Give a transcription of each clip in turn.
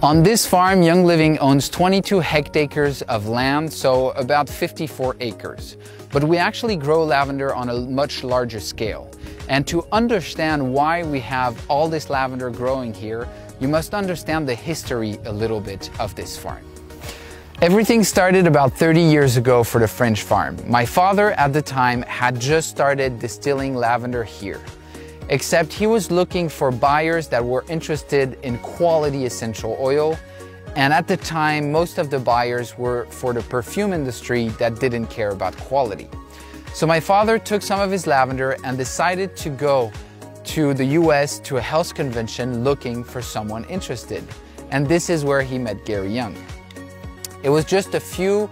On this farm, Young Living owns 22 hectares of land, so about 54 acres. But we actually grow lavender on a much larger scale. And to understand why we have all this lavender growing here, you must understand the history a little bit of this farm. Everything started about 30 years ago for the French farm. My father at the time had just started distilling lavender here. Except he was looking for buyers that were interested in quality essential oil. And at the time, most of the buyers were for the perfume industry that didn't care about quality. So my father took some of his lavender and decided to go to the US to a health convention looking for someone interested. And this is where he met Gary Young. It was just a few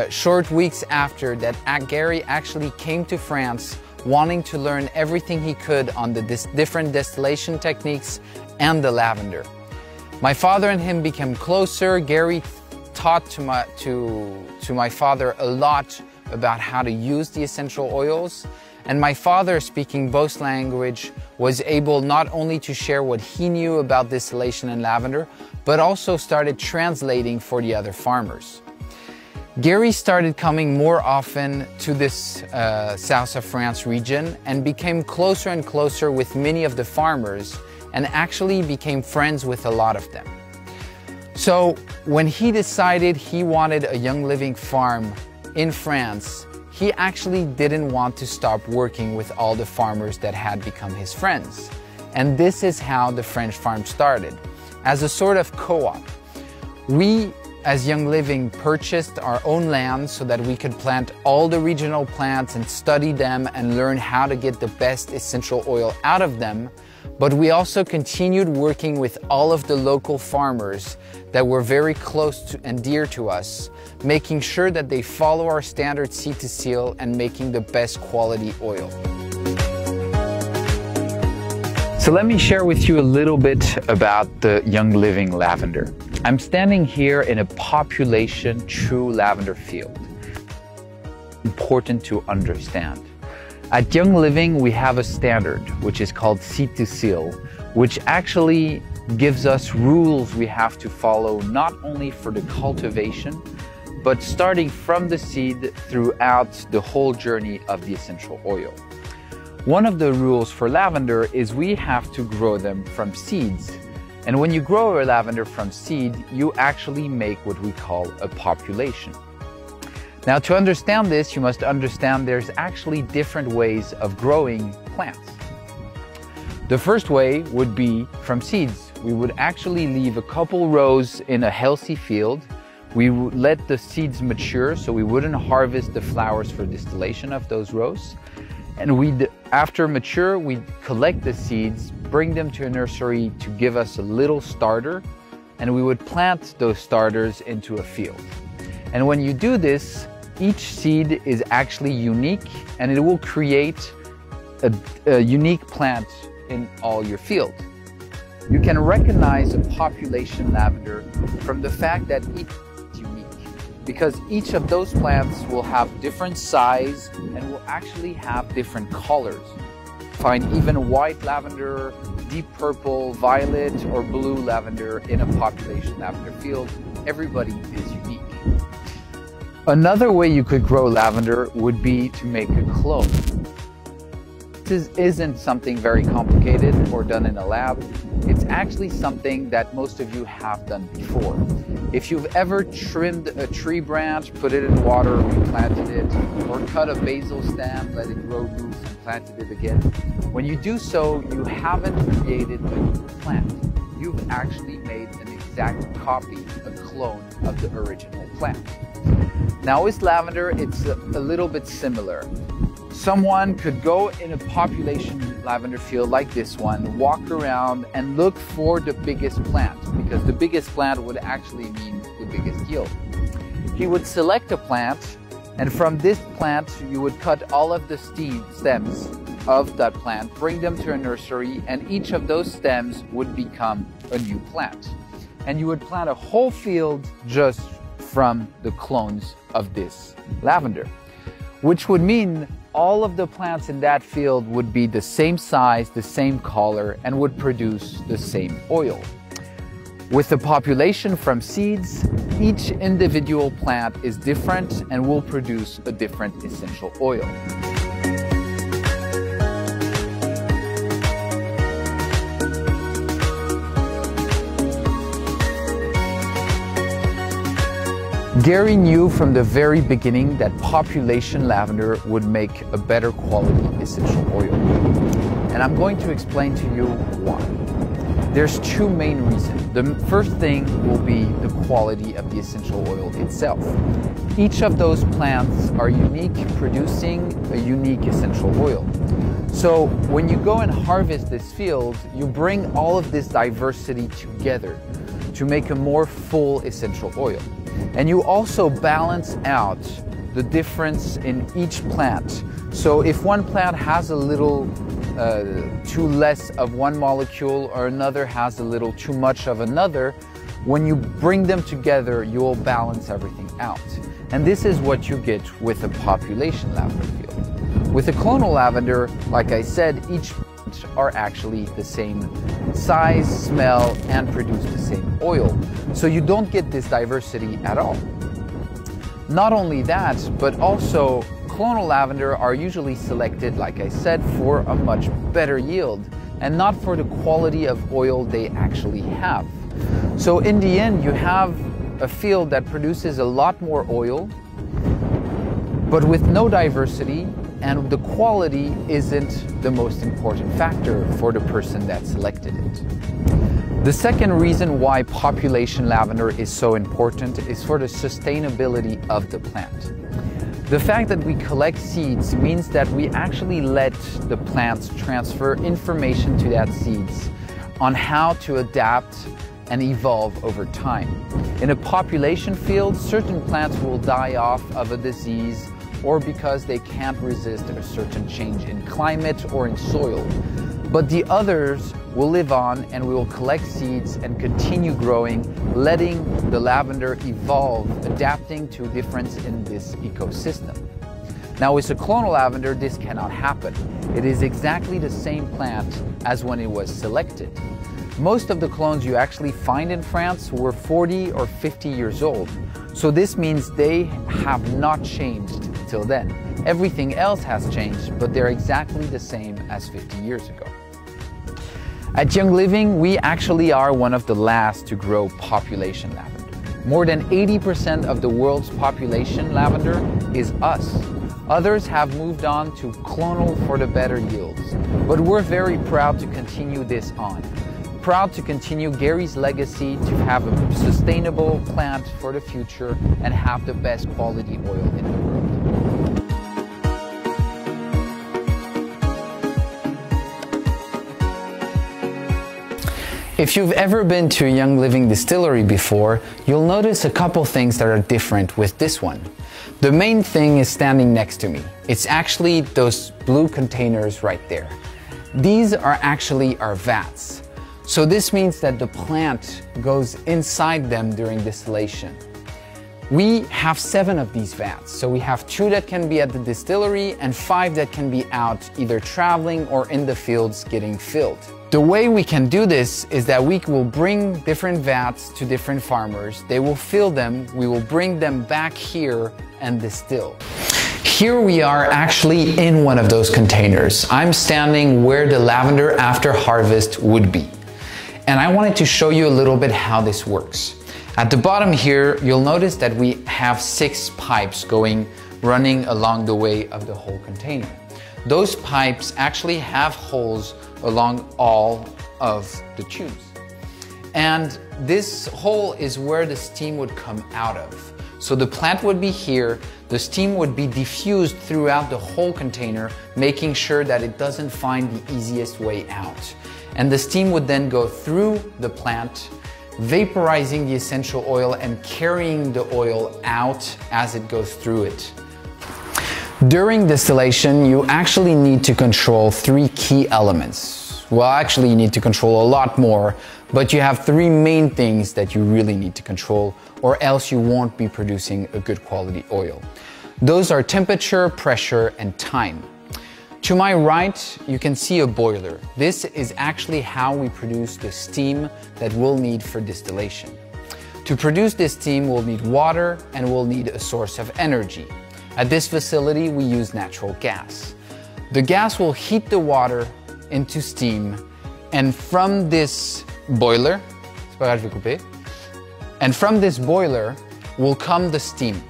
short weeks after that Gary actually came to France wanting to learn everything he could on the different distillation techniques and the lavender. My father and him became closer. Gary taught to my father a lot about how to use the essential oils. And my father, speaking both languages, was able not only to share what he knew about distillation and lavender, but also started translating for the other farmers. Gary started coming more often to this south of France region and became closer and closer with many of the farmers and actually became friends with a lot of them. So when he decided he wanted a Young Living farm in France, he actually didn't want to stop working with all the farmers that had become his friends. And this is how the French farm started, as a sort of co-op. We, as Young Living, purchased our own land so that we could plant all the regional plants and study them and learn how to get the best essential oil out of them. But we also continued working with all of the local farmers that were very close to and dear to us, making sure that they follow our standard seed to seal and making the best quality oil. So let me share with you a little bit about the Young Living lavender. I'm standing here in a population true lavender field. Important to understand. At Young Living, we have a standard, which is called seed to seal, which actually gives us rules we have to follow not only for the cultivation, but starting from the seed throughout the whole journey of the essential oil. One of the rules for lavender is we have to grow them from seeds. And when you grow a lavender from seed, you actually make what we call a population. Now, to understand this, you must understand there's actually different ways of growing plants. The first way would be from seeds. We would actually leave a couple rows in a healthy field. We would let the seeds mature, so we wouldn't harvest the flowers for distillation of those rows. And after mature, we'd collect the seeds, bring them to a nursery to give us a little starter, and we would plant those starters into a field. And when you do this, each seed is actually unique, and it will create a unique plant in all your field. You can recognize a population lavender from the fact that each is unique, because each of those plants will have different size and will actually have different colors. Find even white lavender, deep purple, violet, or blue lavender in a population lavender field. Everybody is unique. Another way you could grow lavender would be to make a clone. This isn't something very complicated or done in a lab. It's actually something that most of you have done before. If you've ever trimmed a tree branch, put it in water, replanted it, or cut a basil stem, let it grow roots and planted it again, when you do so, you haven't created a new plant. You've actually made an exact copy, a clone of the original plant. Now with lavender, it's a little bit similar. Someone could go in a population lavender field like this one, walk around and look for the biggest plant, because the biggest plant would actually mean the biggest yield. He would select a plant, and from this plant, you would cut all of the stems of that plant, bring them to a nursery, and each of those stems would become a new plant. And you would plant a whole field just from the clones of this lavender, which would mean all of the plants in that field would be the same size, the same color, and would produce the same oil. With the population from seeds, each individual plant is different and will produce a different essential oil. Gary knew from the very beginning that population lavender would make a better quality essential oil. And I'm going to explain to you why. There's two main reasons. The first thing will be the quality of the essential oil itself. Each of those plants are unique, producing a unique essential oil. So when you go and harvest this field, you bring all of this diversity together to make a more full essential oil. And you also balance out the difference in each plant. So if one plant has a little too less of one molecule or another has a little too much of another, when you bring them together, you will balance everything out. And this is what you get with a population lavender field. With a clonal lavender, like I said, each plant are actually the same size, smell, and produce the same oil. So you don't get this diversity at all. Not only that, but also clonal lavender are usually selected, like I said, for a much better yield and not for the quality of oil they actually have. So in the end, you have a field that produces a lot more oil, but with no diversity, and the quality isn't the most important factor for the person that selected it. The second reason why population lavender is so important is for the sustainability of the plant. The fact that we collect seeds means that we actually let the plants transfer information to that seeds on how to adapt and evolve over time. In a population field, certain plants will die off of a disease or because they can't resist a certain change in climate or in soil. But the others will live on, and we will collect seeds and continue growing, letting the lavender evolve, adapting to a difference in this ecosystem. Now with a clonal lavender, this cannot happen. It is exactly the same plant as when it was selected. Most of the clones you actually find in France were 40 or 50 years old. So this means they have not changed till then. Everything else has changed, but they're exactly the same as 50 years ago. At Young Living, we actually are one of the last to grow population lavender. More than 80% of the world's population lavender is us. Others have moved on to clonal for the better yields, but we're very proud to continue this on. Proud to continue Gary's legacy to have a sustainable plant for the future and have the best quality oil in the world. If you've ever been to a Young Living distillery before, you'll notice a couple things that are different with this one. The main thing is standing next to me. It's actually those blue containers right there. These are actually our vats. So this means that the plant goes inside them during distillation. We have 7 of these vats. So we have 2 that can be at the distillery and 5 that can be out either traveling or in the fields getting filled. The way we can do this is that we will bring different vats to different farmers. They will fill them, we will bring them back here and distill. Here we are actually in one of those containers. I'm standing where the lavender after harvest would be. And I wanted to show you a little bit how this works. At the bottom here, you'll notice that we have 6 pipes running along the way of the whole container. Those pipes actually have holes along all of the tubes. And this hole is where the steam would come out of. So the plant would be here, the steam would be diffused throughout the whole container, making sure that it doesn't find the easiest way out. And the steam would then go through the plant, vaporizing the essential oil and carrying the oil out as it goes through it. During distillation, you actually need to control 3 key elements. Well, actually you need to control a lot more, but you have 3 main things that you really need to control, or else you won't be producing a good quality oil. Those are temperature, pressure, and time. To my right, you can see a boiler. This is actually how we produce the steam that we'll need for distillation. To produce this steam, we'll need water and we'll need a source of energy. At this facility, we use natural gas. The gas will heat the water into steam, and from this boiler, will come the steam.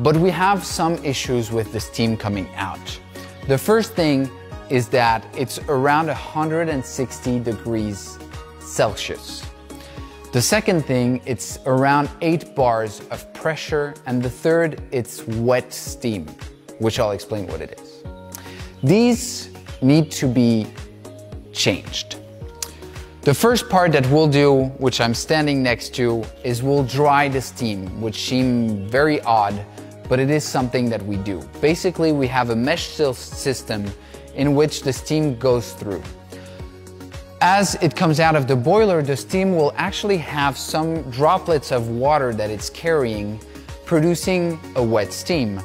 But we have some issues with the steam coming out. The first thing is that it's around 160 degrees Celsius. The second thing, it's around 8 bars of pressure, and the third, it's wet steam, which I'll explain what it is. These need to be changed. The first part that we'll do, which I'm standing next to, is we'll dry the steam, which seems very odd, but it is something that we do. Basically, we have a mesh system in which the steam goes through. As it comes out of the boiler, the steam will actually have some droplets of water that it's carrying, producing a wet steam.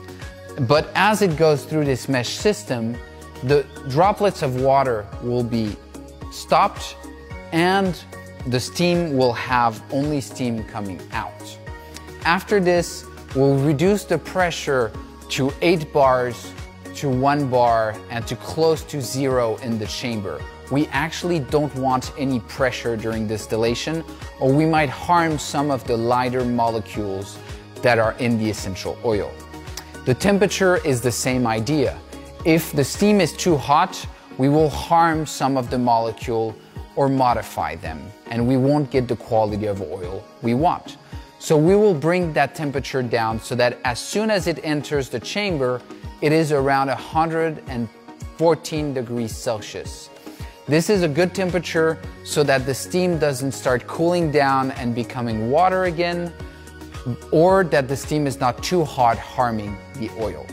But as it goes through this mesh system, the droplets of water will be stopped and the steam will have only steam coming out. After this, we'll reduce the pressure to 8 bars, to 1 bar, and to close to 0 in the chamber. We actually don't want any pressure during distillation, or we might harm some of the lighter molecules that are in the essential oil. The temperature is the same idea. If the steam is too hot, we will harm some of the molecule or modify them, and we won't get the quality of oil we want. So we will bring that temperature down so that as soon as it enters the chamber, it is around 114 degrees Celsius. This is a good temperature so that the steam doesn't start cooling down and becoming water again, or that the steam is not too hot, harming the oil.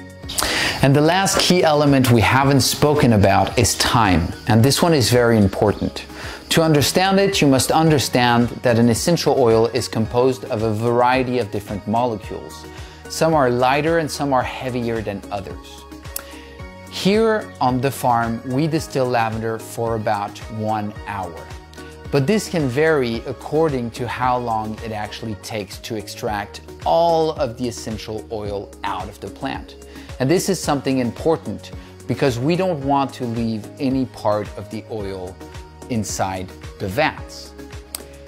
And the last key element we haven't spoken about is time, and this one is very important. To understand it, you must understand that an essential oil is composed of a variety of different molecules. Some are lighter and some are heavier than others. Here on the farm, we distill lavender for about 1 hour. But this can vary according to how long it actually takes to extract all of the essential oil out of the plant. And this is something important because we don't want to leave any part of the oil inside the vats.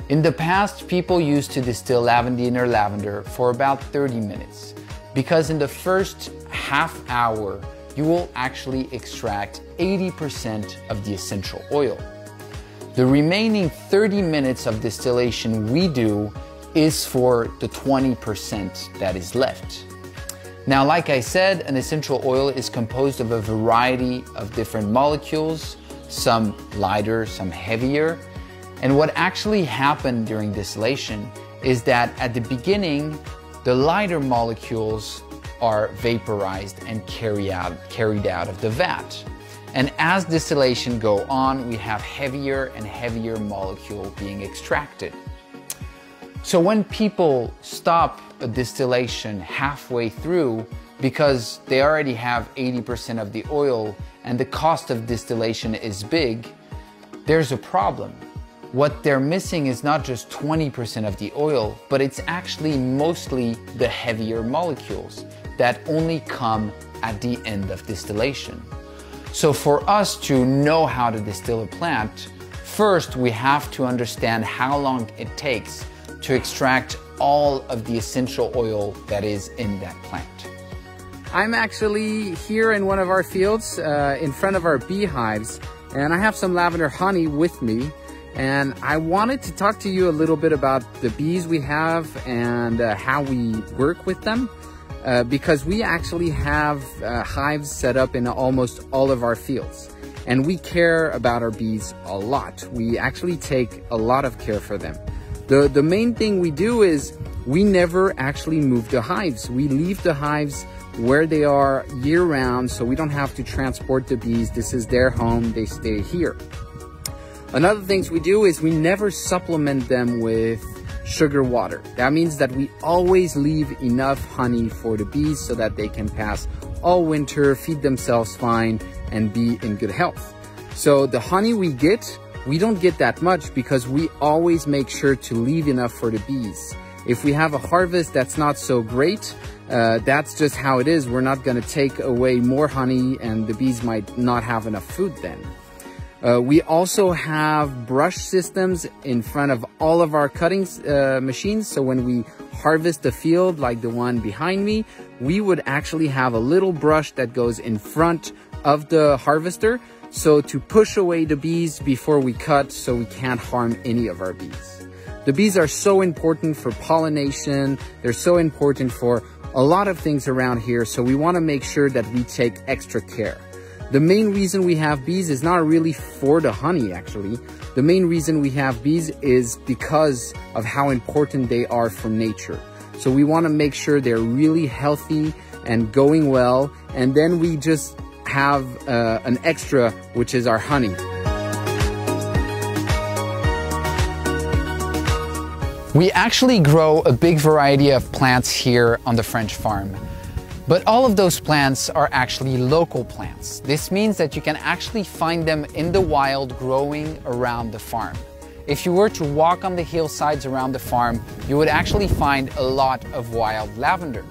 In the past, people used to distill lavender lavender for about 30 minutes because in the first half hour, you will actually extract 80% of the essential oil. The remaining 30 minutes of distillation we do is for the 20% that is left. Now, like I said, an essential oil is composed of a variety of different molecules, some lighter, some heavier. And what actually happened during distillation is that at the beginning, the lighter molecules are vaporized and carried out of the vat. And as distillation goes on, we have heavier and heavier molecule being extracted. So when people stop a distillation halfway through because they already have 80% of the oil and the cost of distillation is big, there's a problem. What they're missing is not just 20% of the oil, but it's actually mostly the heavier molecules that only come at the end of distillation. So for us to know how to distill a plant, first we have to understand how long it takes to extract all of the essential oil that is in that plant. I'm actually here in one of our fields in front of our beehives, and I have some lavender honey with me. And I wanted to talk to you a little bit about the bees we have and how we work with them. Because we actually have hives set up in almost all of our fields. And we care about our bees a lot. We actually take a lot of care for them. The main thing we do is we never actually move the hives. We leave the hives where they are year-round, so we don't have to transport the bees. This is their home, they stay here. Another things we do is we never supplement them with sugar water. That means that we always leave enough honey for the bees so that they can pass all winter, feed themselves fine, and be in good health. So the honey we don't get that much because we always make sure to leave enough for the bees. If we have a harvest that's not so great, that's just how it is. We're not going to take away more honey and the bees might not have enough food then. We also have brush systems in front of all of our cutting machines. So when we harvest the field, like the one behind me, we would actually have a little brush that goes in front of the harvester. So to push away the bees before we cut so we can't harm any of our bees. The bees are so important for pollination. They're so important for a lot of things around here. So we want to make sure that we take extra care. The main reason we have bees is not really for the honey, actually. The main reason we have bees is because of how important they are for nature. So we want to make sure they're really healthy and going well. And then we just have an extra, which is our honey. We actually grow a big variety of plants here on the French farm. But all of those plants are actually local plants. This means that you can actually find them in the wild growing around the farm. If you were to walk on the hillsides around the farm, you would actually find a lot of wild lavender.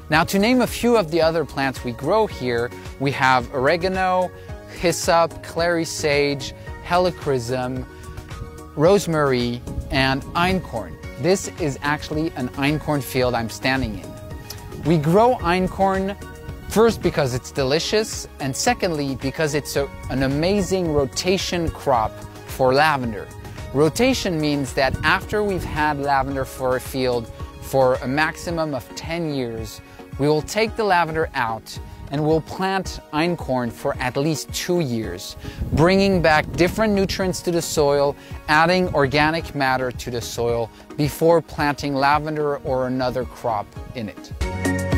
Now, to name a few of the other plants we grow here, we have oregano, hyssop, clary sage, helichrysum, rosemary, and einkorn. This is actually an einkorn field I'm standing in. We grow einkorn first because it's delicious, and secondly because it's an amazing rotation crop for lavender. Rotation means that after we've had lavender for a field for a maximum of 10 years, we will take the lavender out and we'll plant einkorn for at least 2 years, bringing back different nutrients to the soil, adding organic matter to the soil before planting lavender or another crop in it.